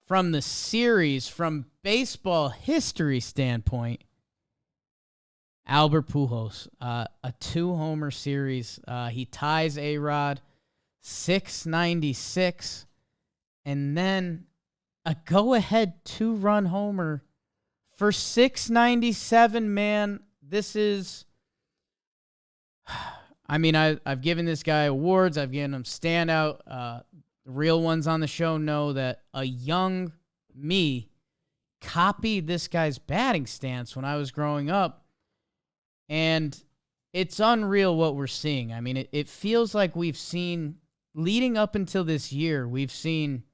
from the series, from baseball history standpoint, Albert Pujols, a 2-homer series. He ties A-Rod 696, and then a go-ahead 2-run homer for 697, man. This is, I mean, I've given this guy awards. I've given him standout. The real ones on the show know that a young me copied this guy's batting stance when I was growing up. And it's unreal what we're seeing. I mean, it feels like we've seen, leading up until this year, we've seen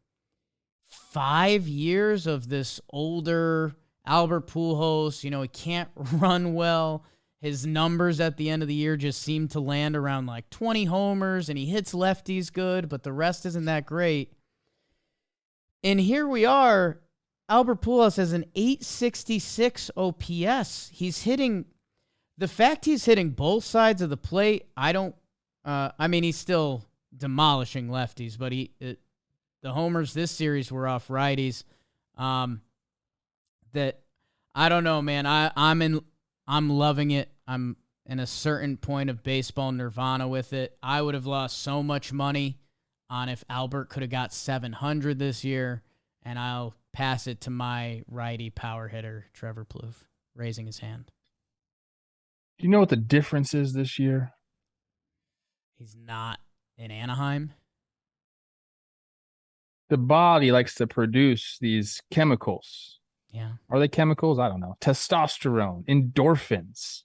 5 years of this older Albert Pujols. You know, he can't run well. His numbers at the end of the year just seem to land around like 20 homers, and he hits lefties good, but the rest isn't that great. And here we are. Albert Pujols has an 866 OPS. He's hitting... The fact he's hitting both sides of the plate, I mean, he's still demolishing lefties, but the homers this series were off righties. That I don't know, man. I'm loving it. I'm in a certain point of baseball nirvana with it. I would have lost so much money on if Albert could have got 700 this year, and I'll pass it to my righty power hitter, Trevor Plouffe, raising his hand. Do you know what the difference is this year? He's not in Anaheim. The body likes to produce these chemicals. Yeah. Are they chemicals? I don't know. Testosterone, endorphins.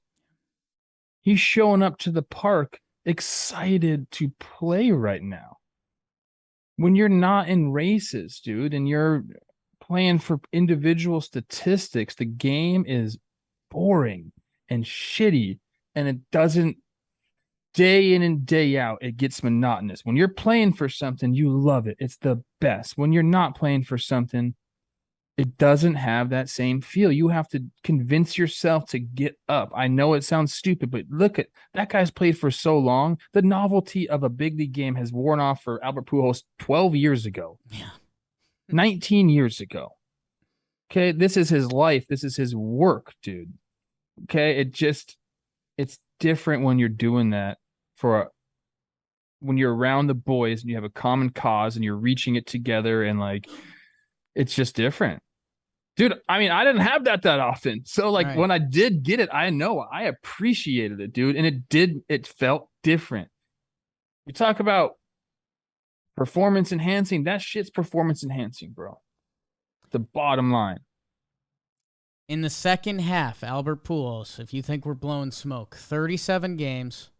He's showing up to the park excited to play right now. When you're not in races, dude, and you're playing for individual statistics, the game is boring and shitty, and it doesn't, day in and day out, it gets monotonous. When you're playing for something, you love it. It's the best. When you're not playing for something, it doesn't have that same feel. You have to convince yourself to get up. I know it sounds stupid, but look at that guy's played for so long. The novelty of a big league game has worn off for Albert Pujols 12 years ago. Yeah. 19 years ago. Okay, this is his life. This is his work, dude. Okay, it's different when you're doing that when you're around the boys and you have a common cause and you're reaching it together, and like, it's just different. Dude, I mean, I didn't have that often. So like, right, when I did get it, I know I appreciated it, dude. And it felt different. You talk about performance enhancing, that shit's performance enhancing, bro. The bottom line. In the second half, Albert Pujols, if you think we're blowing smoke, 37 games,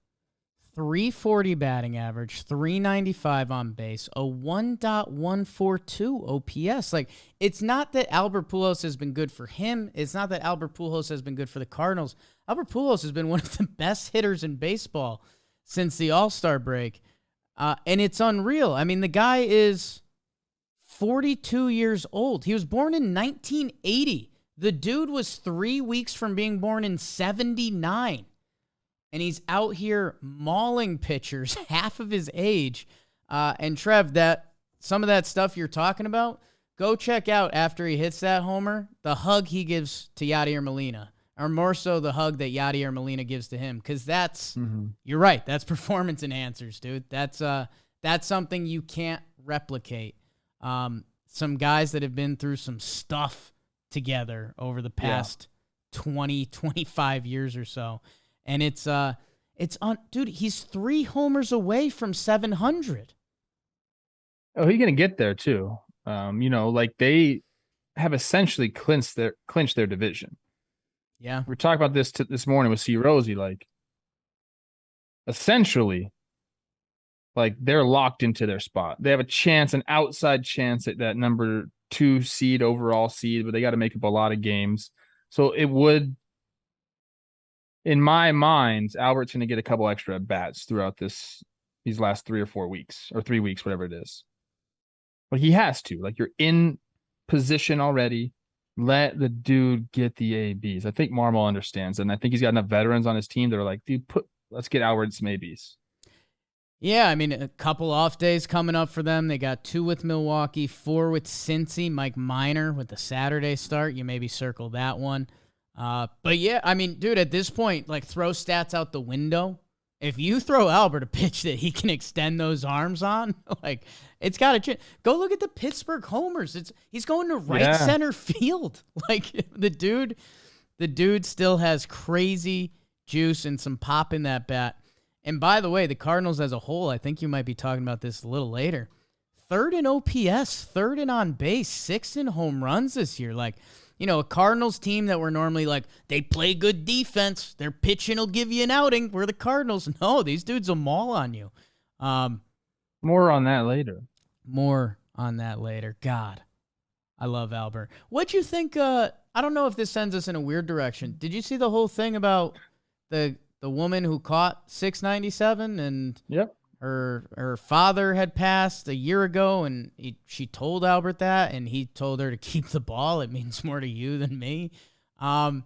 340 batting average, 395 on base, a 1.142 OPS. Like, it's not that Albert Pujols has been good for him. It's not that Albert Pujols has been good for the Cardinals. Albert Pujols has been one of the best hitters in baseball since the All-Star break. And it's unreal. I mean, the guy is 42 years old. He was born in 1980. The dude was 3 weeks from being born in 79. And he's out here mauling pitchers half of his age. And Trev, some of that stuff you're talking about, go check out after he hits that homer, the hug he gives to Yadier Molina. Or more so the hug that Yadier Molina gives to him. Because that's, You're right, that's performance enhancers, dude. That's something you can't replicate. Some guys that have been through some stuff together over the past 20, 25 years or so. And it's dude, he's 3 homers away from 700. Oh, he's going to get there too. Like, they have essentially clinched their division. Yeah. We talked about this morning with C. Rosie, like, essentially, like, they're locked into their spot. They have an outside chance at that number 2 seed, overall seed, but they got to make up a lot of games. So it would, in my mind, Albert's going to get a couple extra at bats throughout these last 3 or 4 weeks, or 3 weeks, whatever it is. But he has to. Like, you're in position already. Let the dude get the ABs. I think Marmol understands, and I think he's got enough veterans on his team that are like, dude, let's get Albert some ABs. Yeah, I mean, a couple off days coming up for them. They got 2 with Milwaukee, 4 with Cincy. Mike Minor with the Saturday start. You maybe circle that one. But yeah, I mean, dude, at this point, like, throw stats out the window. If you throw Albert a pitch that he can extend those arms on, like, it's got to go look at the Pittsburgh homers. He's going to right center field. Like, the dude still has crazy juice and some pop in that bat. And by the way, the Cardinals as a whole, I think you might be talking about this a little later. 3rd in OPS, 3rd in on base, 6th in home runs this year. Like, you know, a Cardinals team that we're normally like, they play good defense. Their pitching will give you an outing. We're the Cardinals. No, these dudes will maul on you. More on that later. God, I love Albert. What'd you think? I don't know if this sends us in a weird direction. Did you see the whole thing about the woman who caught 697 and yep. her father had passed a year ago, and she told Albert that, and he told her to keep the ball. It means more to you than me. I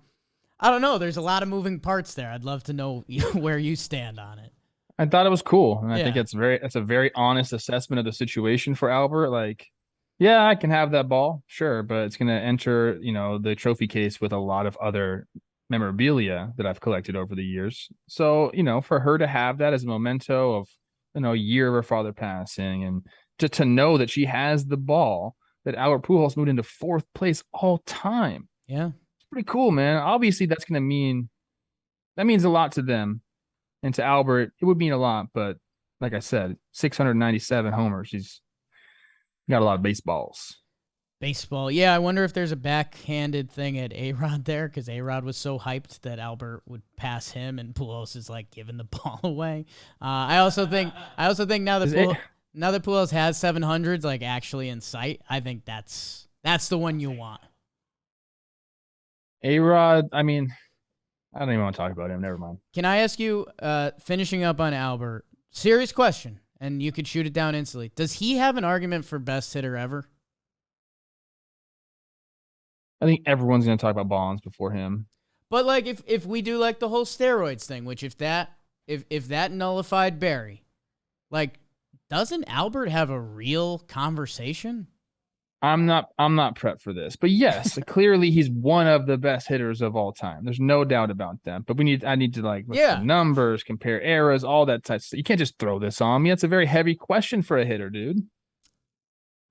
don't know. There's a lot of moving parts there. I'd love to know where you stand on it. I thought it was cool, and I think that's a very honest assessment of the situation for Albert. Like, yeah, I can have that ball, sure, but it's going to enter, the trophy case with a lot of other memorabilia that I've collected over the years. So, for her to have that as a memento of, a year of her father passing, and just to know that she has the ball, that Albert Pujols moved into 4th place all time. Yeah. It's pretty cool, man. Obviously that means a lot to them, and to Albert, it would mean a lot, but like I said, 697 homers. He's got a lot of baseballs. Baseball. Yeah, I wonder if there's a backhanded thing at A-Rod there, because A-Rod was so hyped that Albert would pass him, and Pujols is like giving the ball away. I also think now that Pujols has 700s like actually in sight, I think that's the one you want. A-Rod, I mean, I don't even want to talk about him. Never mind. Can I ask you, finishing up on Albert, serious question, and you could shoot it down instantly. Does he have an argument for best hitter ever? I think everyone's going to talk about Bonds before him. But like, if we do like the whole steroids thing, which if that nullified Barry, like, doesn't Albert have a real conversation? I'm not prepped for this, but yes, clearly he's one of the best hitters of all time. There's no doubt about that. But I need to like look at the numbers, compare eras, all that type of stuff. You can't just throw this on me. It's a very heavy question for a hitter, dude.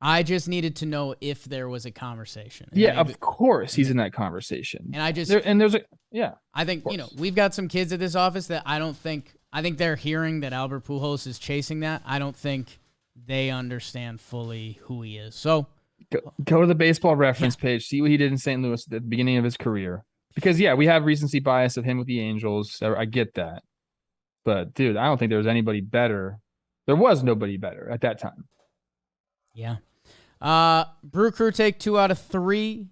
I just needed to know if there was a conversation. Yeah, of course he's in that conversation. And I think, we've got some kids at this office that I think they're hearing that Albert Pujols is chasing that. I don't think they understand fully who he is. So go to the baseball reference page, see what he did in St. Louis at the beginning of his career. Because we have recency bias of him with the Angels. I get that. But dude, I don't think there was anybody better. There was nobody better at that time. Yeah. Brew Crew take 2 out of 3.